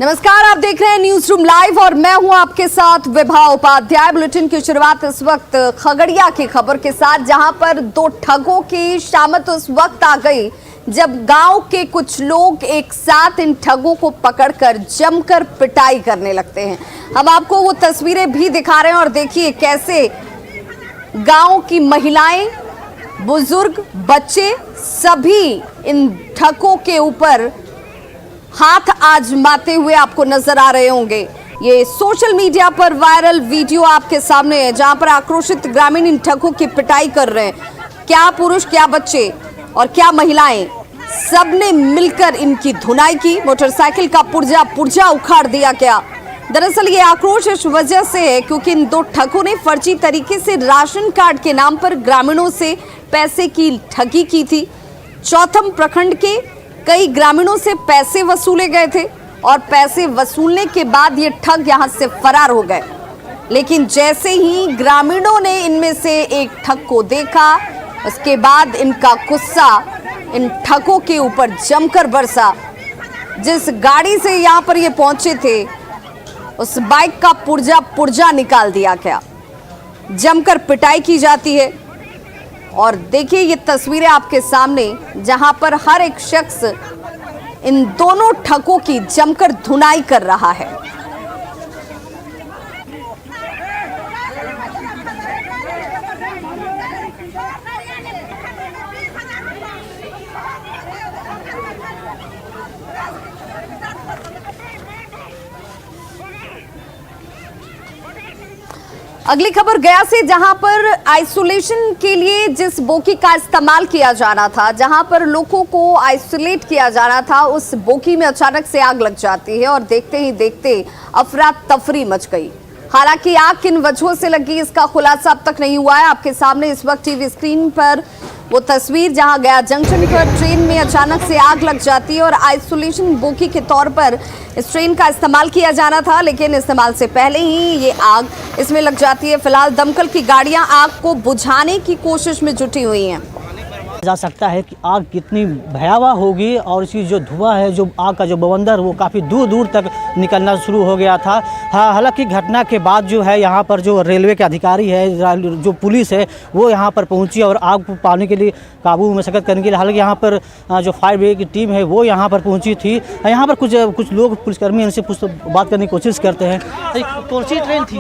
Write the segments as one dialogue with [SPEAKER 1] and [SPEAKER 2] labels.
[SPEAKER 1] नमस्कार, आप देख रहे हैं न्यूज रूम लाइव और मैं हूं आपके साथ विभा उपाध्याय। बुलेटिन की शुरुआत इस वक्त खगड़िया की खबर के साथ, जहां पर दो ठगों की शामत उस वक्त आ गई जब गांव के कुछ लोग एक साथ इन ठगों को पकड़कर जमकर पिटाई करने लगते हैं। हम आपको वो तस्वीरें भी दिखा रहे हैं और देखिए कैसे गांव की महिलाएं, बुजुर्ग, बच्चे सभी इन ठगों के ऊपर हाथ आजमाते हुए आपको नजर आ रहे होंगे। ये सोशल मीडिया पर वायरल वीडियो आपके सामने है, जहां पर आक्रोशित ग्रामीण इन ठगों की पिटाई कर रहे हैं। क्या पुरुष, क्या बच्चे और क्या महिलाएं, सबने मिलकर इनकी धुनाई की। मोटरसाइकिल का पुर्जा उखाड़ दिया गया। दरअसल ये आक्रोश इस वजह से है क्योंकि इन दो ठगों ने फर्जी तरीके से राशन कार्ड के नाम पर ग्रामीणों से पैसे की ठगी की थी। चौथम प्रखंड के कई ग्रामीणों से पैसे वसूले गए थे और पैसे वसूलने के बाद ये ठग यहां से फरार हो गए। लेकिन जैसे ही ग्रामीणों ने इनमें से एक ठग को देखा, उसके बाद इनका गुस्सा इन ठगों के ऊपर जमकर बरसा। जिस गाड़ी से यहां पर ये पहुंचे थे, उस बाइक का पुर्जा निकाल दिया गया। जमकर पिटाई की जाती है और देखिए ये तस्वीरें आपके सामने, जहां पर हर एक शख्स इन दोनों ठगों की जमकर धुनाई कर रहा है। अगली खबर गया से, जहां पर आइसोलेशन के लिए जिस बोगी का इस्तेमाल किया जाना था, जहां पर लोगों को आइसोलेट किया जाना था, उस बोगी में अचानक से आग लग जाती है और देखते ही देखते अफरा तफरी मच गई। हालांकि आग किन वजहों से लगी, इसका खुलासा अब तक नहीं हुआ है। आपके सामने इस वक्त टीवी स्क्रीन पर वो तस्वीर, जहां गया जंक्शन पर ट्रेन में अचानक से आग लग जाती है और आइसोलेशन बोगी के तौर पर इस ट्रेन का इस्तेमाल किया जाना था, लेकिन इस्तेमाल से पहले ही ये आग इसमें लग जाती है। फिलहाल दमकल की गाड़ियां आग को बुझाने की कोशिश में जुटी हुई हैं।
[SPEAKER 2] जा सकता है कि आग कितनी भयावह होगी और इसकी जो धुआं है, जो आग का जो बवंडर, वो काफ़ी दूर दूर तक निकलना शुरू हो गया था। हालांकि घटना के बाद जो है यहाँ पर जो रेलवे के अधिकारी है, जो पुलिस है, वो यहाँ पर पहुँची और आग को पाने के लिए, काबू में मशक्कत करने के लिए, हालांकि यहाँ पर जो फायर ब्रिगेड की टीम है वो यहाँ पर पहुँची थी। यहाँ पर कुछ लोग, पुलिसकर्मी, इनसे बात करने की कोशिश करते हैं। कौन सी ट्रेन थी?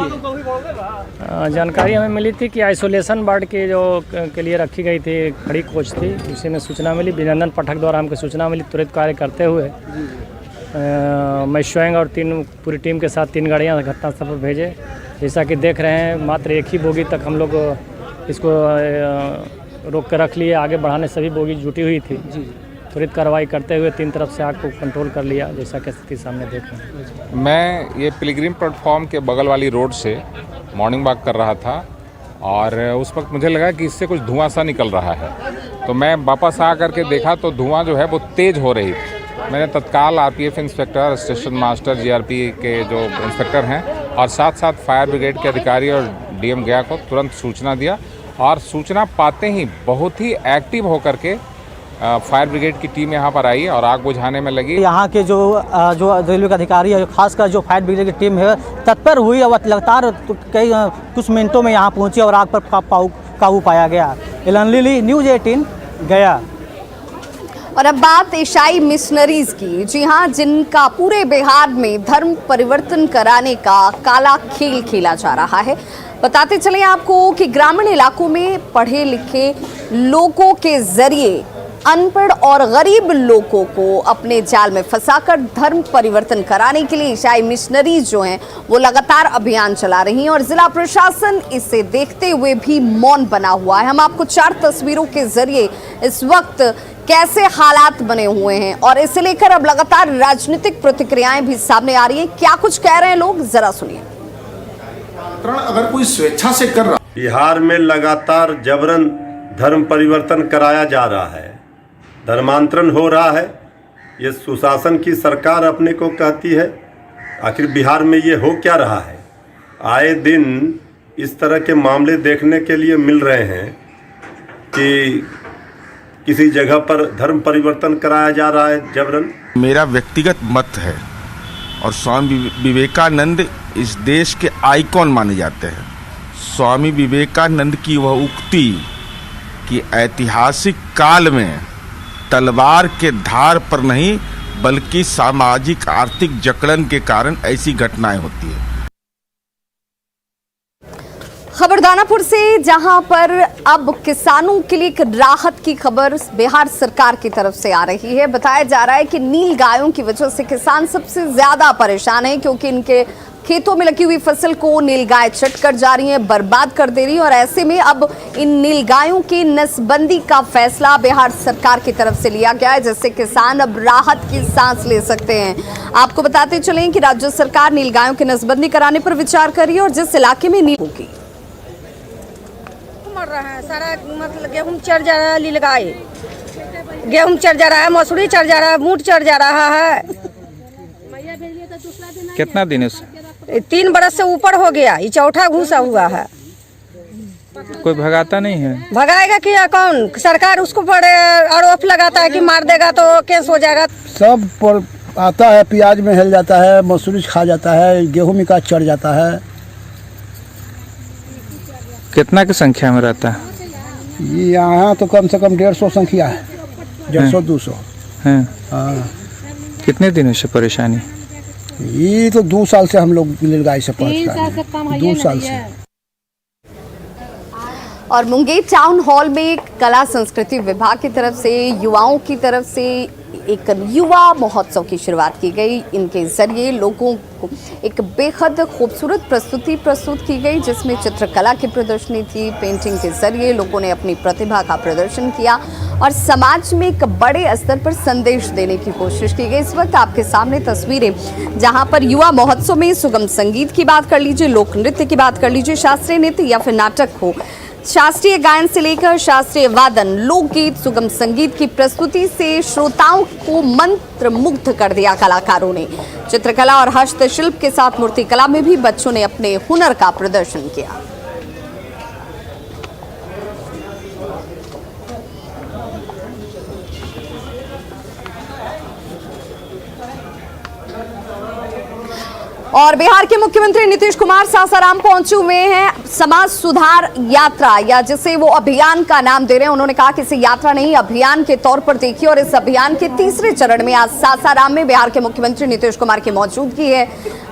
[SPEAKER 3] जानकारी हमें मिली थी कि आइसोलेशन वार्ड के लिए रखी गई थी खड़ी कोच थी। उसी में सूचना मिली, अभिनंदन पाठक द्वारा हमको सूचना मिली। तुरंत कार्य करते हुए मैं स्वयं और पूरी टीम के साथ 3 गाड़ियां घटनास्थल पर भेजे। जैसा कि देख रहे हैं, मात्र एक ही बोगी तक हम लोग इसको रोक कर रख लिए, आगे बढ़ाने सभी बोगी जुटी हुई थी। त्वरित कार्रवाई करते हुए 3 तरफ से आग को कंट्रोल कर लिया, जैसा कि स्थिति सामने देख रहे हैं।
[SPEAKER 4] मैं ये पिलग्रिम प्लेटफॉर्म के बगल वाली रोड से मॉर्निंग वॉक कर रहा था और उस वक्त मुझे लगा कि इससे कुछ धुआं सा निकल रहा है, तो मैं वापस आ करके देखा तो धुआं जो है वो तेज़ हो रही थी। मैंने तत्काल RPF inspector, station master, GRP के जो इंस्पेक्टर हैं और साथ साथ फायर ब्रिगेड के अधिकारी और डीएम गया को तुरंत सूचना दिया और सूचना पाते ही बहुत ही एक्टिव होकर के फायर ब्रिगेड की टीम यहाँ पर आई और आग बुझाने में लगी।
[SPEAKER 2] यहाँ के जो रेलवे के अधिकारी है, खासकर जो फायर ब्रिगेड की टीम है, तत्पर हुई और लगातार कुछ मिनटों में यहाँ पहुँची और आग पर काबू पाया गया। एलन लिली, न्यूज़ 18 गया।
[SPEAKER 1] और अब बात ईसाई मिशनरीज की। जी हाँ, जिनका पूरे बिहार में धर्म परिवर्तन कराने का काला खेल खेला जा रहा है। बताते चले आपको कि ग्रामीण इलाकों में पढ़े लिखे लोगों के जरिए अनपढ़ और गरीब लोगों को अपने जाल में फंसाकर धर्म परिवर्तन कराने के लिए ईसाई मिशनरीज जो हैं वो लगातार अभियान चला रही हैं और जिला प्रशासन इसे देखते हुए भी मौन बना हुआ है। हम आपको 4 तस्वीरों के जरिए इस वक्त कैसे हालात बने हुए हैं और इसे लेकर अब लगातार राजनीतिक प्रतिक्रियाएं भी सामने आ रही हैं। क्या कुछ कह रहे हैं लोग, जरा सुनिए।
[SPEAKER 5] अगर कोई स्वेच्छा से कर रहा,
[SPEAKER 6] बिहार में लगातार जबरन धर्म परिवर्तन कराया जा रहा है, धर्मांतरण हो रहा है। ये सुशासन की सरकार अपने को कहती है, आखिर बिहार में ये हो क्या रहा है? आए दिन इस तरह के मामले देखने के लिए मिल रहे हैं कि किसी जगह पर धर्म परिवर्तन कराया जा रहा है जबरन।
[SPEAKER 5] मेरा व्यक्तिगत मत है
[SPEAKER 7] और स्वामी विवेकानंद इस देश के आइकॉन माने जाते हैं। स्वामी विवेकानंद की वह उक्ति कि ऐतिहासिक काल में तलवार के धार पर नहीं बल्कि सामाजिक आर्थिक जकड़न के कारण ऐसी घटनाएं होती है।
[SPEAKER 1] खबर दानापुर से, जहां पर अब किसानों के लिए एक राहत की खबर बिहार सरकार की तरफ से आ रही है। बताया जा रहा है कि नील गायों की वजह से किसान सबसे ज्यादा परेशान हैं, क्योंकि इनके खेतों में लगी हुई फसल को नीलगाय चट कर जा रही है, बर्बाद कर दे रही है। और ऐसे में अब इन नीलगायों की नसबंदी का फैसला बिहार सरकार की तरफ से लिया गया है, जिससे किसान अब राहत की सांस ले सकते हैं। आपको बताते चलें कि राज्य सरकार नीलगायों की नसबंदी कराने पर विचार कर रही है, और जिस इलाके में नील होगी
[SPEAKER 8] मर रहा है सारा, मतलब गेहूं चढ़ जा रहा है, नीलगाय गेहूं चढ़ जा रहा है, मसूरी चढ़ जा रहा है, बूट चढ़ जा रहा है।
[SPEAKER 9] कितना दिन है?
[SPEAKER 8] 3 बरस से ऊपर हो गया, ये चौथा घुसा हुआ है।
[SPEAKER 9] कोई भगाता नहीं है?
[SPEAKER 8] भगाएगा क्या कौन? सरकार उसको पर आरोप लगाता है कि मार देगा तो केस हो जाएगा।
[SPEAKER 10] सब पर आता है, प्याज में हिल जाता है, मसूरी खा जाता है, गेहूं में का चढ़ जाता है।
[SPEAKER 9] कितना की संख्या में रहता है?
[SPEAKER 10] ये यहाँ तो कम से कम 150 संख्या है, 150-200
[SPEAKER 9] है।
[SPEAKER 10] हाँ।
[SPEAKER 9] कितने दिनों से परेशानी?
[SPEAKER 10] ये तो 2 साल से हम लोग नीलगाय से परेशान हैं, 2 साल से।
[SPEAKER 1] और मुंगेर टाउन हॉल में कला संस्कृति विभाग की तरफ से युवाओं की तरफ से एक युवा महोत्सव की शुरुआत की गई। इनके जरिए लोगों को एक बेहद खूबसूरत प्रस्तुति प्रस्तुत की गई, जिसमें चित्रकला की प्रदर्शनी थी। पेंटिंग के जरिए लोगों ने अपनी प्रतिभा का प्रदर्शन किया और समाज में एक बड़े स्तर पर संदेश देने की कोशिश की गई। इस वक्त आपके सामने तस्वीरें, जहां पर युवा महोत्सव में सुगम संगीत की बात कर लीजिए, लोक नृत्य की बात कर लीजिए, शास्त्रीय नृत्य या फिर नाटक हो, शास्त्रीय गायन से लेकर शास्त्रीय वादन, लोकगीत, सुगम संगीत की प्रस्तुति से श्रोताओं को मंत्र मुग्ध कर दिया कलाकारों ने। चित्रकला और हस्तशिल्प के साथ मूर्तिकला में भी बच्चों ने अपने हुनर का प्रदर्शन किया। और बिहार के मुख्यमंत्री नीतीश कुमार सासाराम पहुंचे हुए हैं। समाज सुधार यात्रा, या जिसे वो अभियान का नाम दे रहे हैं, उन्होंने कहा कि इसे यात्रा नहीं अभियान के तौर पर देखिए। और इस अभियान के तीसरे चरण में आज सासाराम में बिहार के मुख्यमंत्री नीतीश कुमार की मौजूदगी है।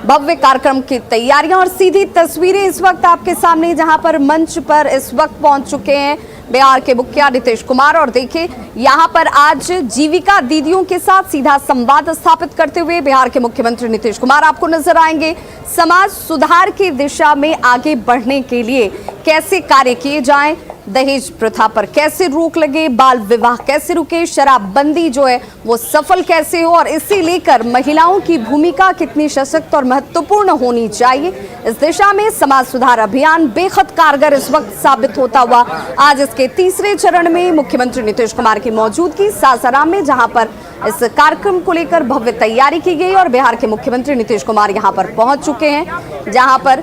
[SPEAKER 1] भव्य कार्यक्रम की तैयारियां और सीधी तस्वीरें इस वक्त आपके सामने, जहां पर मंच पर इस वक्त पहुंच चुके हैं बिहार के मुखिया नीतीश कुमार। और देखिए, यहां पर आज जीविका दीदियों के साथ सीधा संवाद स्थापित करते हुए बिहार के मुख्यमंत्री नीतीश कुमार आपको नजर आएंगे। समाज सुधार की दिशा में आगे बढ़ने के लिए कैसे कार्य किए जाएं, दहेज प्रथा पर कैसे रोक लगे, बाल विवाह कैसे रुके, शराबबंदी जो है वो सफल कैसे हो, और इसे लेकर महिलाओं की भूमिका कितनी सशक्त और महत्वपूर्ण होनी चाहिए, इस दिशा में समाज सुधार अभियान बेहद कारगर इस वक्त साबित होता हुआ आज इसके तीसरे चरण में मुख्यमंत्री नीतीश कुमार की मौजूदगी सासाराम में, जहां पर इस कार्यक्रम को लेकर भव्य तैयारी की गई। और बिहार के मुख्यमंत्री नीतीश कुमार यहां पर पहुंच चुके हैं, जहां पर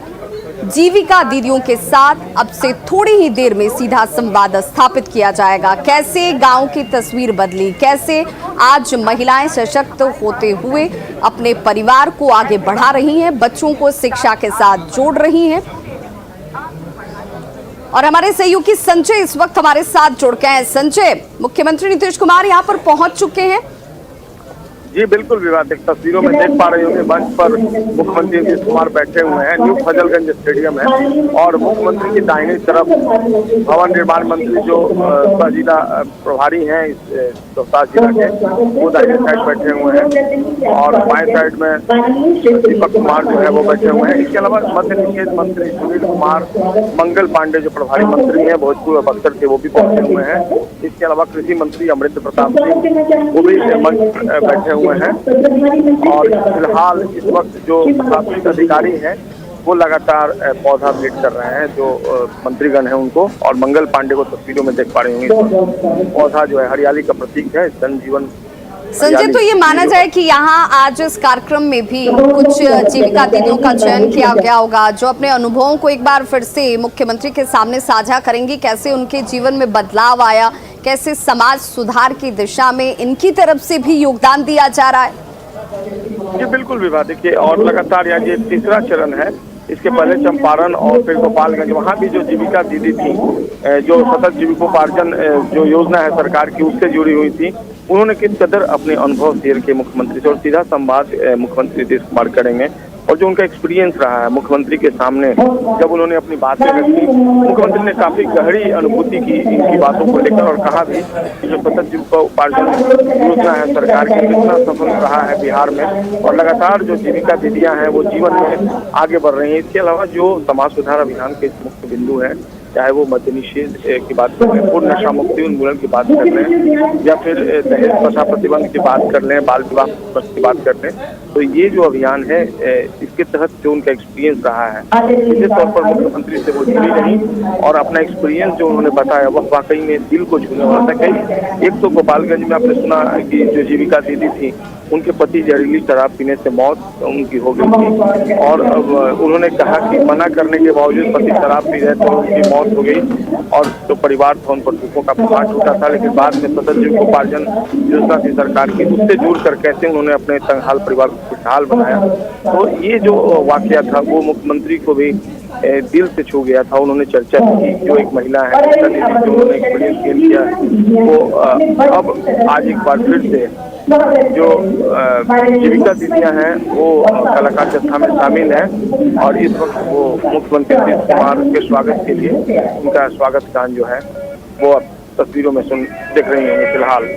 [SPEAKER 1] जीविका दीदियों के साथ अब से थोड़ी ही देर में सीधा संवाद स्थापित किया जाएगा। कैसे गांव की तस्वीर बदली, कैसे आज महिलाएं सशक्त होते हुए अपने परिवार को आगे बढ़ा रही हैं, बच्चों को शिक्षा के साथ जोड़ रही हैं। और हमारे सहयोगी संजय इस वक्त हमारे साथ जुड़ गए हैं। संजय, मुख्यमंत्री नीतीश कुमार यहाँ पर पहुंच चुके हैं।
[SPEAKER 11] जी बिल्कुल विवादित तस्वीरों में देख पा रहे होंगे, मंच पर मुख्यमंत्री नीतीश कुमार बैठे हुए हैं। न्यू फजलगंज स्टेडियम है और मुख्यमंत्री की दाहिनी तरफ भवन निर्माण मंत्री जो जिला प्रभारी हैं इस रोहतास जिला के, वो दाहिने साइड बैठे हुए हैं और बाएं साइड में दीपक कुमार जो है वो बैठे हुए हैं। इसके अलावा मद्य निषेध मंत्री सुनील कुमार, मंगल पांडे जो प्रभारी मंत्री हैं भोजपुर और बक्सर के, वो भी पहुंचे हुए हैं। इसके अलावा कृषि मंत्री अमरिंदर प्रताप सिंह वो भी मंच बैठे हुए हैं। और फिलहाल इस वक्त जो प्रशासनिक अधिकारी हैं वो लगातार पौधा भेंट कर रहे हैं जो मंत्रीगण हैं उनको, और मंगल पांडे को तस्वीरों में देख पा रहे होंगे। पौधा जो है हरियाली का प्रतीक है, जनजीवन।
[SPEAKER 1] संजय, तो ये माना जाए कि यहाँ आज इस कार्यक्रम में भी कुछ जीविका दीदियों का चयन किया गया होगा, जो अपने अनुभवों को एक बार फिर से मुख्यमंत्री के सामने साझा करेंगी, कैसे उनके जीवन में बदलाव आया, कैसे समाज सुधार की दिशा में इनकी तरफ से भी योगदान दिया जा रहा है।
[SPEAKER 11] जी बिल्कुल विवाह, देखिए और लगातार यहाँ ये तीसरा चरण है। इसके पहले चंपारण और फिर गोपालगंज, वहाँ भी जो जीविका दीदी थी, जो सतत जीविकोपार्जन जो योजना है सरकार की, उससे जुड़ी हुई थी, उन्होंने किस कदर अपने अनुभव शेयर किए मुख्यमंत्री से, और सीधा संवाद मुख्यमंत्री नीतीश कुमार करेंगे। और जो उनका एक्सपीरियंस रहा है मुख्यमंत्री के सामने, जब उन्होंने अपनी बातें रखी, मुख्यमंत्री ने काफी गहरी अनुभूति की इनकी बातों को लेकर, और कहा भी कि जो सतत जीविकोपार्जन योजना है सरकार की, कितना सफल रहा है बिहार में, और लगातार जो जीविका दीदियां हैं वो जीवन में आगे बढ़ रही हैं। इसके अलावा जो समाज सुधार अभियान के मुख्य बिंदु हैं, चाहे वो मद्य निषेध की बात कर लें, पूर्ण नशा मुक्ति उन्मूलन की बात कर लें, या फिर दहेज प्रथा प्रतिबंध की बात कर लें, बाल विवाह की बात कर लें, तो ये जो अभियान है इसके तहत जो उनका एक्सपीरियंस रहा है, सीधे तौर पर मुख्यमंत्री से वो जुड़ी रही, और अपना एक्सपीरियंस जो उन्होंने बताया वह वाकई में दिल को छूने वाला था। कई एक तो गोपालगंज में आपने सुना कि जो जीविका दीदी थी, उनके पति जहरीली शराब पीने से मौत उनकी हो गई थी, और उन्होंने कहा कि मना करने के बावजूद पति शराब पी रहे थे, उनकी मौत हो गई, और जो परिवार था उन पर दुखों का पहाड़ टूटा था। लेकिन बाद में सतत जीविकोपार्जन योजना थी सरकार की, उससे जुड़कर कैसे उन्होंने अपने तंगहाल परिवार को खुशहाल बनाया। तो ये जो वाकया था वो मुख्यमंत्री को भी दिल से छू गया था। उन्होंने चर्चा की, जो एक महिला है जो उन्होंने एक्सपीरियंस किया, वो अब आज एक बार फिर से जो जीविका दीदियां हैं वो कलाकार जत्था में शामिल हैं, और इस वक्त वो मुख्यमंत्री नीतीश कुमार के स्वागत के लिए उनका स्वागत गान जो है वो अब तस्वीरों में देख रही होंगे फिलहाल।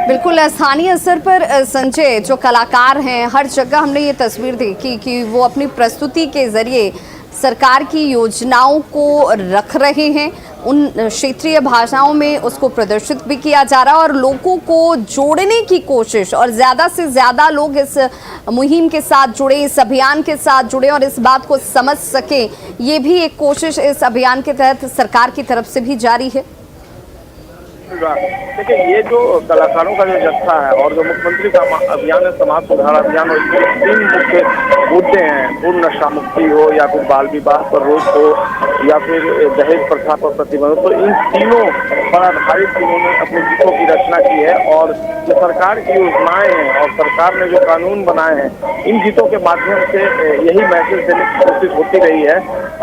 [SPEAKER 1] बिल्कुल, स्थानीय स्तर पर संजय जो कलाकार हैं, हर जगह हमने ये तस्वीर देखी कि वो अपनी प्रस्तुति के जरिए सरकार की योजनाओं को रख रहे हैं, उन क्षेत्रीय भाषाओं में उसको प्रदर्शित भी किया जा रहा है, और लोगों को जोड़ने की कोशिश, और ज़्यादा से ज़्यादा लोग इस मुहिम के साथ जुड़े, इस अभियान के साथ जुड़े और इस बात को समझ सकें, ये भी एक कोशिश इस अभियान के तहत सरकार की तरफ से भी जारी है।
[SPEAKER 11] देखिए ये जो कलाकारों का जो जत्था है और जो मुख्यमंत्री का अभियान है समाज सुधार अभियान, और इसमें 3 मुख्य मुद्दे हैं, पूर्ण नशा मुक्ति हो, या फिर बाल विवाह पर रोक हो, या फिर दहेज प्रथा पर प्रतिबंध। तो इन तीनों पर आधारित इन्होंने अपने गीतों की रचना की है, और जो सरकार की योजनाएं हैं और सरकार ने जो कानून बनाए हैं, इन गीतों के माध्यम से यही मैसेज देने की कोशिश होती रही है,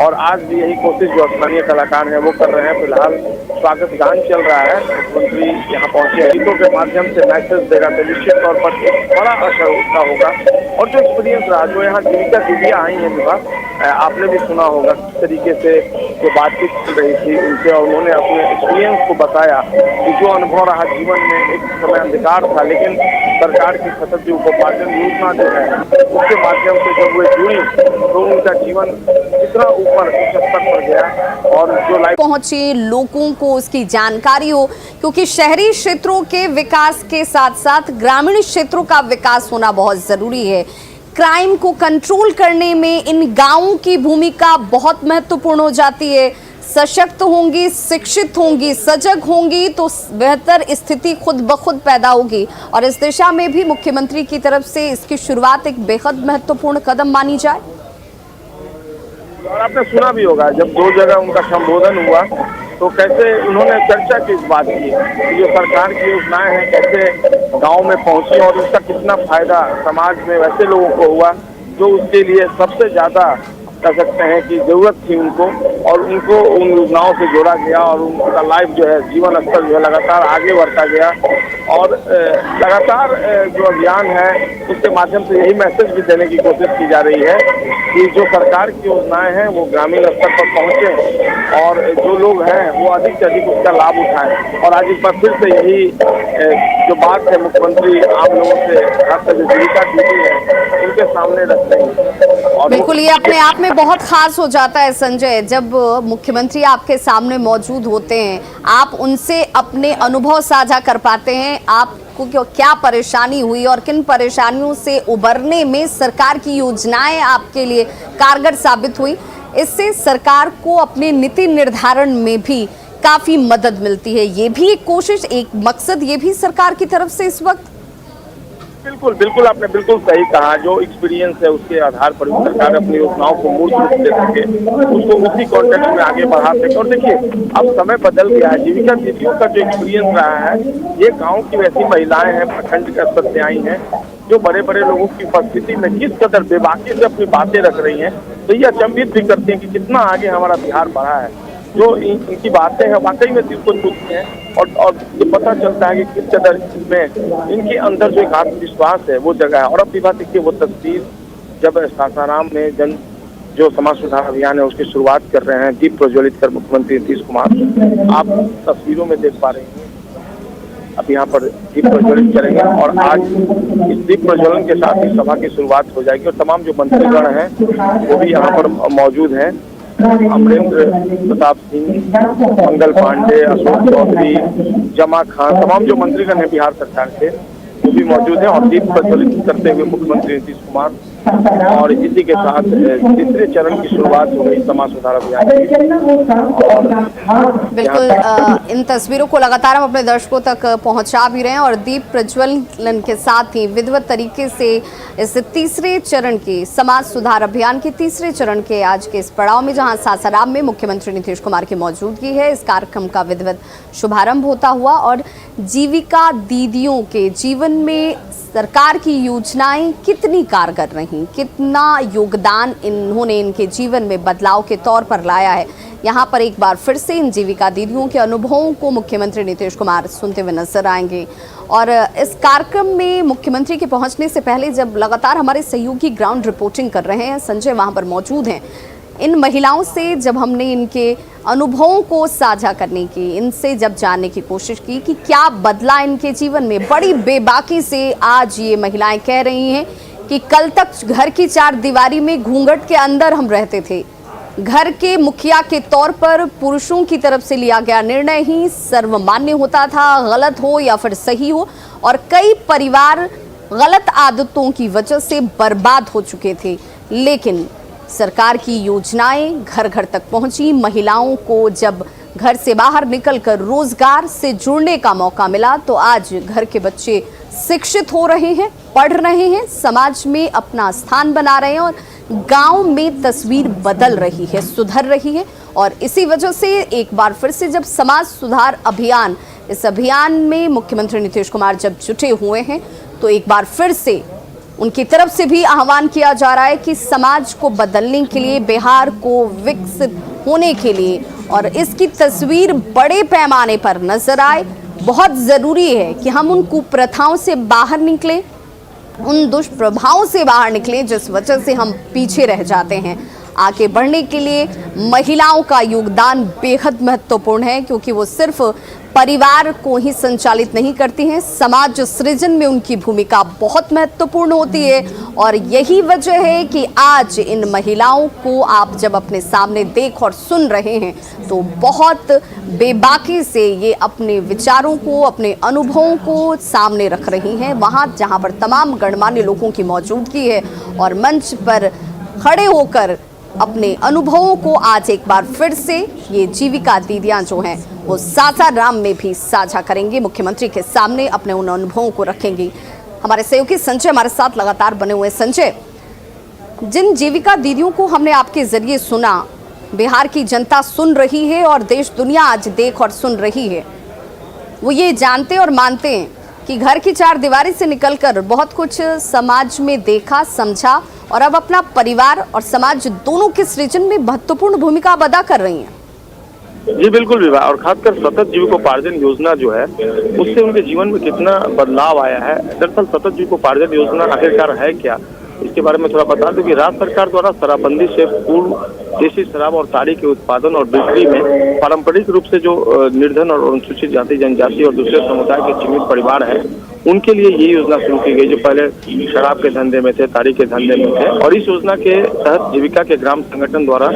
[SPEAKER 11] और आज भी यही कोशिश जो स्थानीय कलाकार हैं वो कर रहे हैं। फिलहाल स्वागत गान चल रहा है, मुख्यमंत्री यहाँ पहुंचे हैं, गीतों के माध्यम से मैसेज देगा, तो निश्चित तौर पर एक बड़ा असर उसका होगा। और जो एक्सपीरियंस रहा, जो यहाँ जीविका दीदियाँ आई हैं विभाग, आपने भी सुना होगा किस तरीके से जो बातचीत चल रही थी उनसे, और उन्होंने अपने एक्सपीरियंस को बताया कि जो अनुभव रहा जीवन में, एक समय अंधकार था, लेकिन सरकार की सतत जीविकोपार्जन योजना जो है उसके माध्यम से जब वे जुड़ी तो उनका जीवन कितना ऊपर उच्च स्तर पर गया, और जो लाइफ
[SPEAKER 1] पहुंचे लोगों को उसकी जानकारी हो, क्योंकि शहरी क्षेत्रों के विकास के साथ साथ ग्रामीण क्षेत्रों का विकास होना बहुत जरूरी है। क्राइम को कंट्रोल करने में इन गांवों की भूमिका बहुत महत्वपूर्ण हो जाती है। सशक्त होंगी, शिक्षित होंगी, सजग होंगी तो बेहतर स्थिति खुद ब खुद पैदा होगी, और इस दिशा में भी मुख्यमंत्री की तरफ से इसकी शुरुआत एक बेहद महत्वपूर्ण कदम मानी जाए।
[SPEAKER 11] और आपने सुना भी होगा जब 2 जगह उनका संबोधन हुआ तो कैसे उन्होंने चर्चा की इस बात की कि जो सरकार की योजनाएं हैं कैसे गांव में पहुंची, और उसका कितना फायदा समाज में वैसे लोगों को हुआ जो उसके लिए सबसे ज्यादा कह सकते हैं कि जरूरत थी उनको, और उनको उन योजनाओं से जोड़ा गया, और उनका लाइफ जो है, जीवन स्तर जो है लगातार आगे बढ़ता गया। और लगातार जो अभियान है उसके माध्यम से यही मैसेज भी देने की कोशिश की जा रही है कि जो सरकार की योजनाएं हैं वो ग्रामीण स्तर पर पहुंचे, और जो लोग हैं वो अधिक से अधिक उसका लाभ उठाएं। और आज एक बार फिर से यही जो बात है मुख्यमंत्री आम लोगों से, खासकर जो जीविका दीदी है उनके सामने रखते हैं।
[SPEAKER 1] बिल्कुल, ये अपने आप में बहुत खास हो जाता है संजय, जब मुख्यमंत्री आपके सामने मौजूद होते हैं, आप उनसे अपने अनुभव साझा कर पाते हैं, आपको क्या परेशानी हुई और किन परेशानियों से उबरने में सरकार की योजनाएं आपके लिए कारगर साबित हुई। इससे सरकार को अपने नीति निर्धारण में भी काफी मदद मिलती है। ये भी एक कोशिश, एक मकसद ये भी सरकार की तरफ से इस वक्त।
[SPEAKER 11] बिल्कुल बिल्कुल, आपने बिल्कुल सही कहा। जो एक्सपीरियंस है उसके आधार पर सरकार अपनी योजनाओं को मूर्त रूप दे सके, उसको उसी कॉन्टेक्स्ट में आगे बढ़ा सके। और देखिए अब समय बदल गया है, जीविका दीदियों का जो एक्सपीरियंस रहा है, ये गांव की वैसी महिलाएं हैं, प्रखंड के स्तर से आई हैं जो बड़े बड़े लोगों की उपस्थिति में किस कदर बेबाकी से अपनी बातें रख रही हैं, तो ये अचंभित भी करते हैं कि कितना आगे हमारा बिहार बढ़ा है। जो इनकी बातें हैं वाकई में दिल को छूती हैं और ये पता चलता है कि किस कदर इसमें इनके अंदर जो एक आत्मविश्वास है वो जगह है। और अब भी बात देखिए, वो तस्वीर जब सासाराम में जो समाज सुधार अभियान है उसकी शुरुआत कर रहे हैं, दीप प्रज्वलित कर मुख्यमंत्री नीतीश कुमार, आप तस्वीरों में देख पा रहे हैं। अब यहाँ पर दीप प्रज्वलित करेंगे और आज इस दीप प्रज्वलन के साथ ही सभा की शुरुआत हो जाएगी और तमाम जो मंत्रीगण हैं वो भी यहाँ पर मौजूद हैं। अमरेंद्र प्रताप सिंह, मंगल पांडे, अशोक चौधरी, जमा खान, तमाम जो मंत्रीगण हैं बिहार सरकार के वो भी मौजूद हैं और दीप प्रज्वलित करते हुए मुख्यमंत्री नीतीश कुमार। और इसी के साथ तीसरे चरण की शुरुआत हो गई समाज सुधार अभियान की।
[SPEAKER 1] बिल्कुल, इन तस्वीरों को लगातार हम अपने दर्शकों तक पहुंचा भी रहे हैं और दीप प्रज्वलन के साथ ही विधिवत तरीके से इस तीसरे चरण के समाज सुधार अभियान के तीसरे चरण के आज के इस पड़ाव में, जहां सासाराम में मुख्यमंत्री नीतीश कुमार की मौजूदगी है, इस कार्यक्रम का विधिवत शुभारंभ होता हुआ और जीविका दीदियों के जीवन में सरकार की योजनाएं कितनी कारगर रहीं, कितना योगदान इन्होंने इनके जीवन में बदलाव के तौर पर लाया है। यहाँ पर एक बार फिर से इन जीविका दीदियों के अनुभवों को मुख्यमंत्री नीतीश कुमार सुनते हुए नजर आएंगे। और इस कार्यक्रम में मुख्यमंत्री के पहुंचने से पहले जब लगातार हमारे सहयोगी ग्राउंड रिपोर्टिंग कर रहे हैं, संजय वहाँ पर मौजूद हैं, इन महिलाओं से जब हमने इनके अनुभवों को साझा करने की, इनसे जब जानने की कोशिश की कि क्या बदला इनके जीवन में, बड़ी बेबाकी से आज ये महिलाएं कह रही हैं कि कल तक घर की चार दीवारी में घूंघट के अंदर हम रहते थे, घर के मुखिया के तौर पर पुरुषों की तरफ से लिया गया निर्णय ही सर्वमान्य होता था, गलत हो या फिर सही हो, और कई परिवार गलत आदतों की वजह से बर्बाद हो चुके थे। लेकिन सरकार की योजनाएं घर घर तक पहुंची, महिलाओं को जब घर से बाहर निकलकर रोजगार से जुड़ने का मौका मिला तो आज घर के बच्चे शिक्षित हो रहे हैं, पढ़ रहे हैं, समाज में अपना स्थान बना रहे हैं और गांव में तस्वीर बदल रही है, सुधर रही है। और इसी वजह से एक बार फिर से जब समाज सुधार अभियान, इस अभियान में मुख्यमंत्री नीतीश कुमार जब जुटे हुए हैं तो एक बार फिर से उनकी तरफ से भी आह्वान किया जा रहा है कि समाज को बदलने के लिए, बिहार को विकसित होने के लिए और इसकी तस्वीर बड़े पैमाने पर नजर आए, बहुत ज़रूरी है कि हम उन कुप्रथाओं से बाहर निकलें, उन दुष्प्रभावों से बाहर निकलें जिस वजह से हम पीछे रह जाते हैं। आगे बढ़ने के लिए महिलाओं का योगदान बेहद महत्वपूर्ण है, क्योंकि वो सिर्फ परिवार को ही संचालित नहीं करती हैं, समाज सृजन में उनकी भूमिका बहुत महत्वपूर्ण होती है। और यही वजह है कि आज इन महिलाओं को आप जब अपने सामने देख और सुन रहे हैं तो बहुत बेबाकी से ये अपने विचारों को, अपने अनुभवों को सामने रख रही हैं, वहाँ जहाँ पर तमाम गणमान्य लोगों की मौजूदगी है और मंच पर खड़े होकर अपने अनुभवों को आज एक बार फिर से ये जीविका दीदियां जो हैं वो सासाराम में भी साझा करेंगी, मुख्यमंत्री के सामने अपने उन अनुभवों को रखेंगी। हमारे सहयोगी संजय हमारे साथ लगातार बने हुए। संजय, जिन जीविका दीदियों को हमने आपके जरिए सुना, बिहार की जनता सुन रही है और देश दुनिया आज देख और सुन रही है, वो ये जानते और मानते हैं कि घर की चार दीवारी से निकलकर बहुत कुछ समाज में देखा, समझा और अब अपना परिवार और समाज दोनों के सृजन में महत्वपूर्ण भूमिका अदा कर रही हैं।
[SPEAKER 11] जी बिल्कुल विवाह, और खासकर सतत जीविकोपार्जन योजना जो है उससे उनके जीवन में कितना बदलाव आया है। दरअसल सतत जीविकोपार्जन योजना आखिरकार है क्या, इसके बारे में थोड़ा बता दूं कि राज्य सरकार द्वारा शराबबंदी से पूर्व देसी शराब और ताड़ी के उत्पादन और बिक्री में पारंपरिक रूप से जो निर्धन और अनुसूचित जाति, जनजाति और दूसरे समुदाय के चिन्हित परिवार हैं, उनके लिए ये योजना शुरू की गई जो पहले शराब के धंधे में थे, ताड़ी के धंधे में थे। और इस योजना के तहत जीविका के ग्राम संगठन द्वारा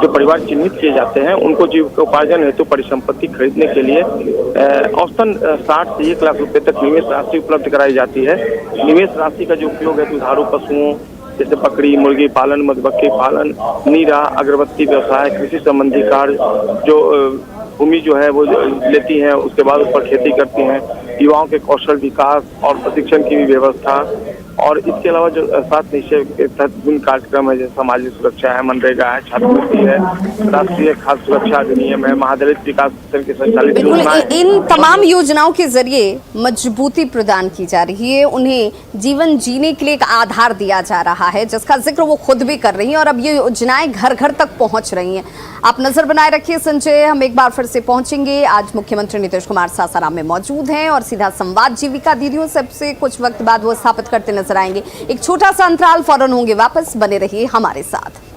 [SPEAKER 11] जो परिवार चिन्हित किए जाते हैं उनको जीविकोपार्जन हेतु परिसंपत्ति खरीदने के लिए औसतन 60 से 1 लाख रुपए तक निवेश राशि उपलब्ध कराई जाती है। निवेश राशि का जो उपयोग है दुधारू पशुओं जैसे बकरी, मुर्गी पालन, मधुमक्खी पालन, नीरा, अगरबत्ती व्यवसाय, कृषि संबंधी कार्य, जो भूमि जो है वो लेती हैं उसके बाद उस पर खेती करती हैं, युवाओं के कौशल विकास और प्रशिक्षण की भी व्यवस्था, और इसके अलावा जो 7 निश्चय के तहत विभिन्न कार्यक्रम है, जैसे सामाजिक सुरक्षा है, मनरेगा है, छात्रवृत्ति है, राष्ट्रीय खाद्य सुरक्षा अधिनियम है, महादलित विकास मिशन की संचालित योजना है।
[SPEAKER 1] इन तमाम योजनाओं के जरिए मजबूती प्रदान की जा रही है, उन्हें जीवन जीने के लिए एक आधार दिया जा रहा है, जिसका जिक्र वो खुद भी कर रही हैं और अब ये योजनाएं घर घर तक पहुंच रही हैं। आप नजर बनाए रखिए संजय, हम एक बार फिर से पहुंचेंगे। आज मुख्यमंत्री नीतीश कुमार सासाराम में मौजूद हैं और सीधा संवाद जीविका दीदियों से कुछ वक्त बाद वो स्थापित करते नजर आएंगे। एक छोटा सा अंतराल, फौरन होंगे वापस, बने रहिए हमारे साथ।